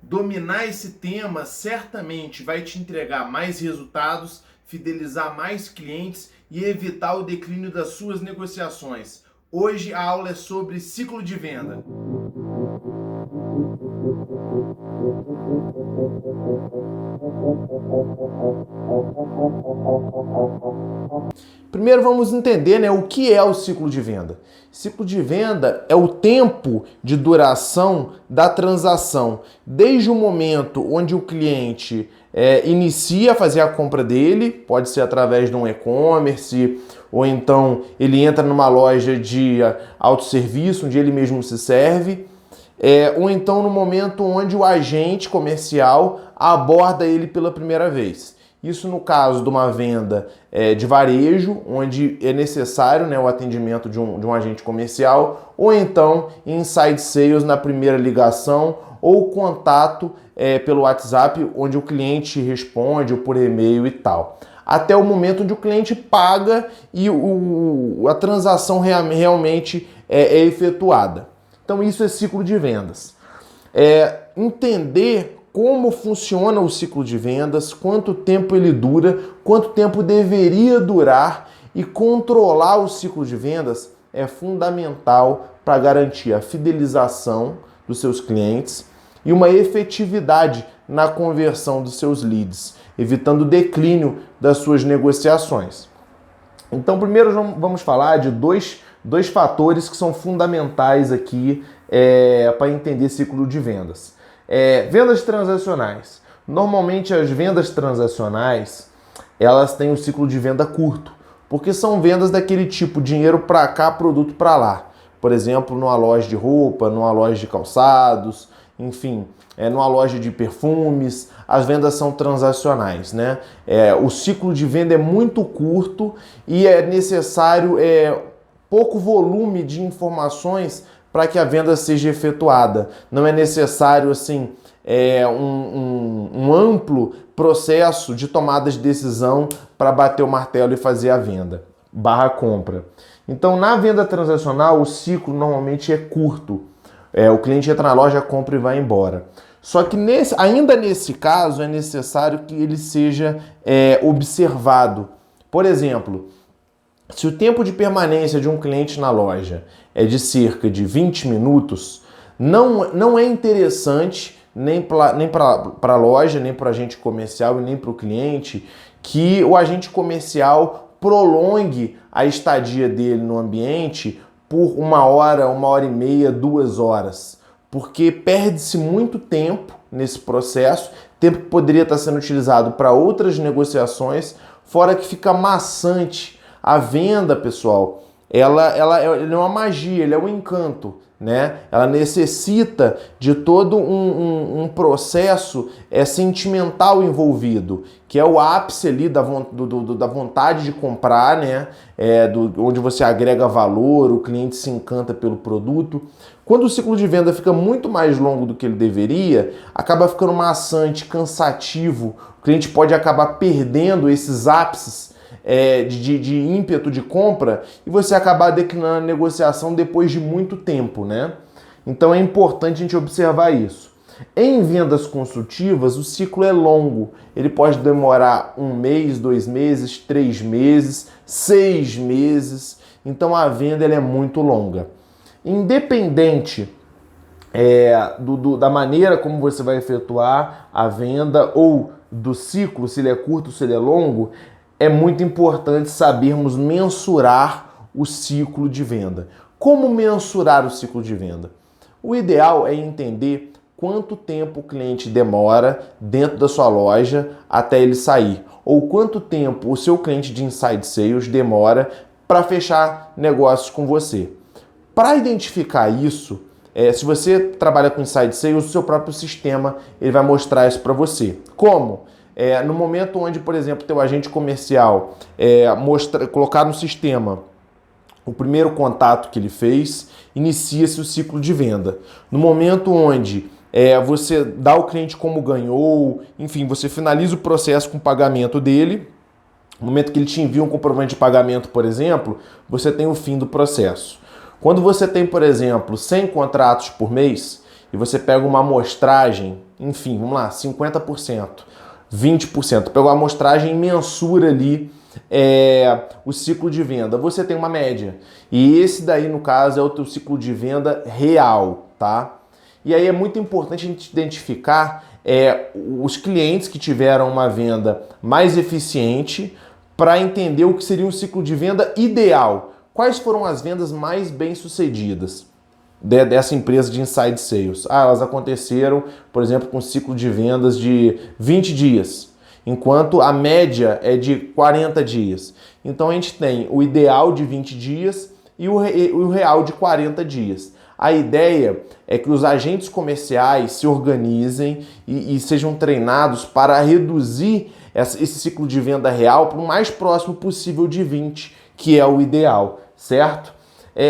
Dominar esse tema certamente vai te entregar mais resultados, fidelizar mais clientes e evitar o declínio das suas negociações. Hoje a aula é sobre ciclo de venda. Primeiro vamos entender, o que é o ciclo de venda. Ciclo de venda é o tempo de duração da transação, desde o momento onde o cliente inicia a fazer a compra dele, pode ser através de um e-commerce, ou então ele entra numa loja de autosserviço, onde ele mesmo se serve, ou então no momento onde o agente comercial aborda ele pela primeira vez. Isso no caso de uma venda de varejo, onde é necessário o atendimento de um agente comercial, ou então inside sales na primeira ligação, ou contato pelo WhatsApp, onde o cliente responde, ou por e-mail e tal. Até o momento onde o cliente paga e a transação realmente é efetuada. Então isso é ciclo de vendas. Entender como funciona o ciclo de vendas, quanto tempo ele dura, quanto tempo deveria durar e controlar o ciclo de vendas é fundamental para garantir a fidelização dos seus clientes e uma efetividade na conversão dos seus leads, evitando o declínio das suas negociações. Então, primeiro vamos falar de dois fatores que são fundamentais aqui para entender ciclo de vendas. Vendas transacionais. Normalmente as vendas transacionais, elas têm um ciclo de venda curto, porque são vendas daquele tipo, dinheiro para cá, produto para lá. Por exemplo, numa loja de roupa, numa loja de calçados, enfim, numa loja de perfumes, as vendas são transacionais, o ciclo de venda é muito curto e é necessário pouco volume de informações para que a venda seja efetuada. Não é necessário um amplo processo de tomada de decisão para bater o martelo e fazer a venda / compra. Então, na venda transacional, o ciclo normalmente é curto. O cliente entra na loja, compra e vai embora. Só que ainda nesse caso é necessário que ele seja observado. Por exemplo, se o tempo de permanência de um cliente na loja é de cerca de 20 minutos, não é interessante nem para a loja, nem para o agente comercial e nem para o cliente que o agente comercial prolongue a estadia dele no ambiente por 1 hora e meia, 2 horas, porque perde-se muito tempo nesse processo, tempo que poderia estar sendo utilizado para outras negociações, fora que fica maçante. A venda, pessoal, ela é uma magia, ela é um encanto, Ela necessita de todo um processo sentimental envolvido, que é o ápice ali da vontade de comprar, onde você agrega valor, o cliente se encanta pelo produto. Quando o ciclo de venda fica muito mais longo do que ele deveria, acaba ficando maçante, cansativo, o cliente pode acabar perdendo esses ápices de ímpeto de compra e você acabar declinando a negociação depois de muito tempo, Então é importante a gente observar isso. Em vendas consultivas, o ciclo é longo. Ele pode demorar 1 mês, 2 meses, 3 meses, 6 meses. Então a venda ela é muito longa. Independente da maneira como você vai efetuar a venda ou do ciclo, se ele é curto, se ele é longo, é muito importante sabermos mensurar o ciclo de venda. Como mensurar o ciclo de venda? O ideal é entender quanto tempo o cliente demora dentro da sua loja até ele sair, ou quanto tempo o seu cliente de inside sales demora para fechar negócios com você. Para identificar isso, se você trabalha com inside sales, o seu próprio sistema ele vai mostrar isso para você. Como? No momento onde, por exemplo, teu agente comercial colocar no sistema o primeiro contato que ele fez, inicia-se o ciclo de venda. No momento onde você dá o cliente como ganhou, enfim, você finaliza o processo com o pagamento dele, no momento que ele te envia um comprovante de pagamento, por exemplo, você tem o fim do processo. Quando você tem, por exemplo, 100 contratos por mês e você pega uma amostragem enfim, vamos lá, 50%, 20%. Pegou a amostragem e mensura ali o ciclo de venda. Você tem uma média. E esse daí, no caso, é o teu ciclo de venda real, tá? E aí é muito importante a gente identificar os clientes que tiveram uma venda mais eficiente para entender o que seria um ciclo de venda ideal. Quais foram as vendas mais bem-sucedidas dessa empresa de inside sales? Elas aconteceram, por exemplo, com um ciclo de vendas de 20 dias, enquanto a média é de 40 dias. Então a gente tem o ideal de 20 dias e o real de 40 dias. A ideia é que os agentes comerciais se organizem e sejam treinados para reduzir esse ciclo de venda real para o mais próximo possível de 20, que é o ideal, certo?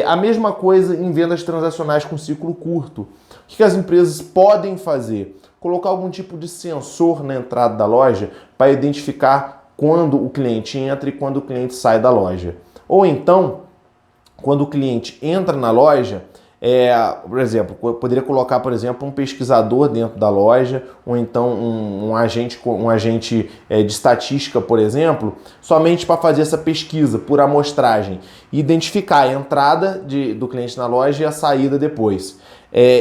A mesma coisa em vendas transacionais com ciclo curto. O que as empresas podem fazer? Colocar algum tipo de sensor na entrada da loja para identificar quando o cliente entra e quando o cliente sai da loja. Ou então, quando o cliente entra na loja, por exemplo, poderia colocar, por exemplo, um pesquisador dentro da loja, ou então um agente de estatística, por exemplo, somente para fazer essa pesquisa por amostragem e identificar a entrada do cliente na loja e a saída depois.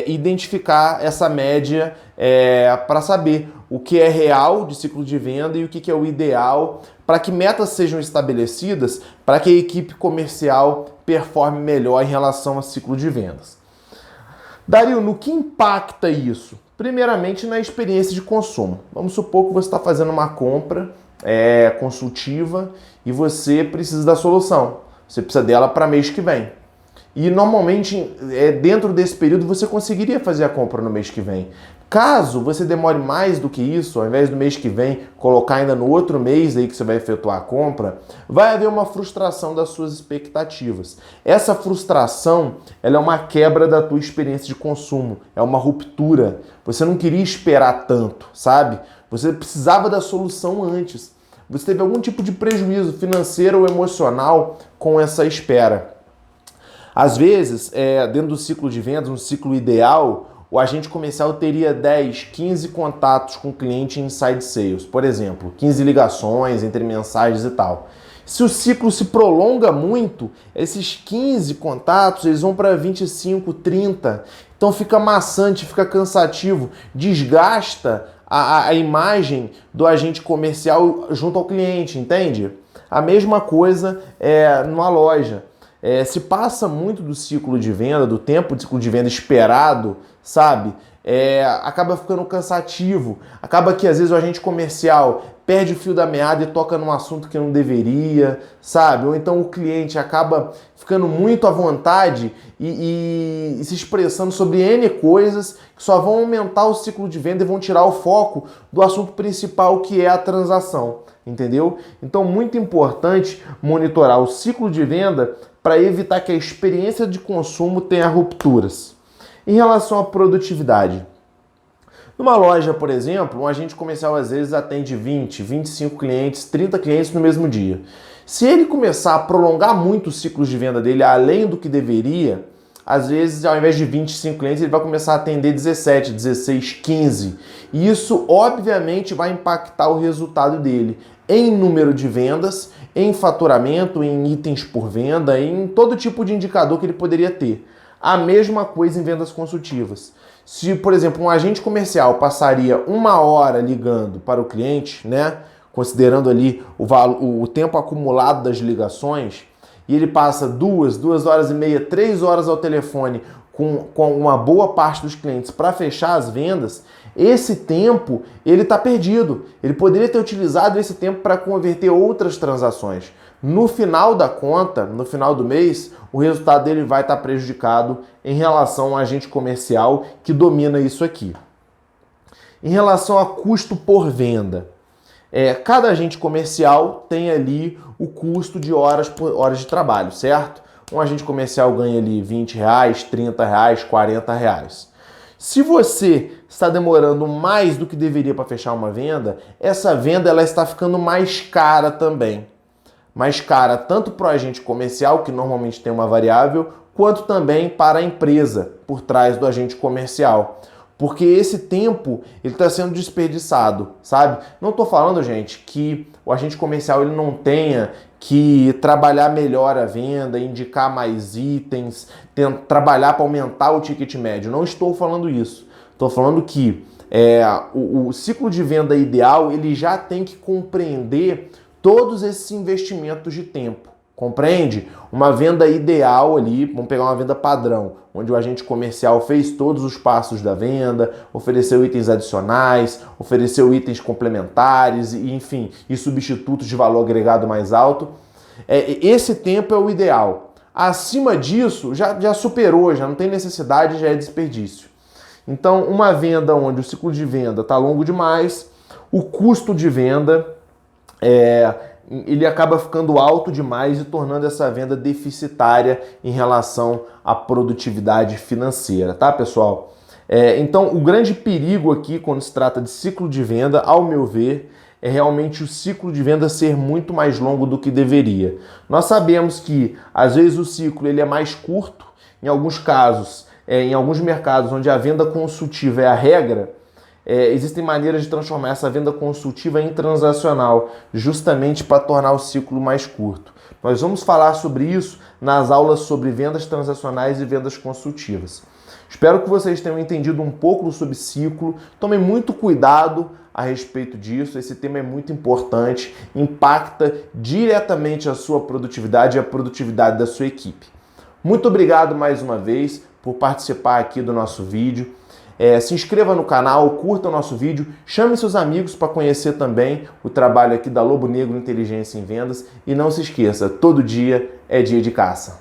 Identificar essa média para saber o que é real de ciclo de venda e o que é o ideal, para que metas sejam estabelecidas para que a equipe comercial performe melhor em relação ao ciclo de vendas. Dario, no que impacta isso? Primeiramente na experiência de consumo. Vamos supor que você está fazendo uma compra consultiva e você precisa da solução. Você precisa dela para mês que vem. E normalmente, dentro desse período, você conseguiria fazer a compra no mês que vem. Caso você demore mais do que isso, ao invés do mês que vem, colocar ainda no outro mês aí que você vai efetuar a compra, vai haver uma frustração das suas expectativas. Essa frustração, ela é uma quebra da tua experiência de consumo, é uma ruptura. Você não queria esperar tanto, sabe? Você precisava da solução antes. Você teve algum tipo de prejuízo financeiro ou emocional com essa espera. Às vezes, dentro do ciclo de vendas, no ciclo ideal, o agente comercial teria 10, 15 contatos com o cliente em inside sales, por exemplo, 15 ligações entre mensagens e tal. Se o ciclo se prolonga muito, esses 15 contatos eles vão para 25, 30. Então fica maçante, fica cansativo, desgasta a imagem do agente comercial junto ao cliente, entende? A mesma coisa numa loja. Se passa muito do ciclo de venda, do tempo de ciclo de venda esperado, sabe? Acaba ficando cansativo. Acaba que às vezes o agente comercial perde o fio da meada e toca num assunto que não deveria, sabe? Ou então o cliente acaba ficando muito à vontade e se expressando sobre N coisas que só vão aumentar o ciclo de venda e vão tirar o foco do assunto principal, que é a transação, entendeu? Então, muito importante monitorar o ciclo de venda para evitar que a experiência de consumo tenha rupturas. Em relação à produtividade, numa loja, por exemplo, um agente comercial às vezes atende 20, 25 clientes, 30 clientes no mesmo dia. Se ele começar a prolongar muito os ciclos de venda dele além do que deveria, às vezes, ao invés de 25 clientes, ele vai começar a atender 17, 16, 15. E isso, obviamente, vai impactar o resultado dele em número de vendas, em faturamento, em itens por venda, em todo tipo de indicador que ele poderia ter. A mesma coisa em vendas consultivas. Se, por exemplo, um agente comercial passaria 1 hora ligando para o cliente, né, considerando ali o tempo acumulado das ligações, e ele passa 2 horas e meia, 3 horas ao telefone com uma boa parte dos clientes para fechar as vendas, esse tempo ele está perdido. Ele poderia ter utilizado esse tempo para converter outras transações. No final da conta, no final do mês, o resultado dele vai estar prejudicado em relação ao agente comercial que domina isso aqui. Em relação a custo por venda, cada agente comercial tem ali o custo de horas de trabalho, certo? Um agente comercial ganha ali R$20, R$30, R$40. Se você está demorando mais do que deveria para fechar uma venda, essa venda ela está ficando mais cara também. Mais cara tanto para o agente comercial, que normalmente tem uma variável, quanto também para a empresa por trás do agente comercial. porque esse tempo ele está sendo desperdiçado, sabe? Não estou falando, gente, que o agente comercial ele não tenha que trabalhar melhor a venda, indicar mais itens, trabalhar para aumentar o ticket médio. Não estou falando isso. Estou falando que o ciclo de venda ideal ele já tem que compreender todos esses investimentos de tempo. Compreende? Uma venda ideal ali, vamos pegar uma venda padrão, onde o agente comercial fez todos os passos da venda, ofereceu itens adicionais, ofereceu itens complementares, e, enfim, e substitutos de valor agregado mais alto. Esse tempo é o ideal. Acima disso, já superou, já não tem necessidade, já é desperdício. Então, uma venda onde o ciclo de venda está longo demais, o custo de venda ele acaba ficando alto demais e tornando essa venda deficitária em relação à produtividade financeira, tá, pessoal? Então, o grande perigo aqui, quando se trata de ciclo de venda, ao meu ver, é realmente o ciclo de venda ser muito mais longo do que deveria. Nós sabemos que, às vezes, o ciclo ele é mais curto, em alguns casos, em alguns mercados onde a venda consultiva é a regra, existem maneiras de transformar essa venda consultiva em transacional, justamente para tornar o ciclo mais curto. Nós vamos falar sobre isso nas aulas sobre vendas transacionais e vendas consultivas. Espero que vocês tenham entendido um pouco sobre ciclo. Tomem muito cuidado a respeito disso. Esse tema é muito importante, impacta diretamente a sua produtividade e a produtividade da sua equipe. Muito obrigado mais uma vez por participar aqui do nosso vídeo. Se inscreva no canal, curta o nosso vídeo, chame seus amigos para conhecer também o trabalho aqui da Lobo Negro Inteligência em Vendas e não se esqueça, todo dia é dia de caça.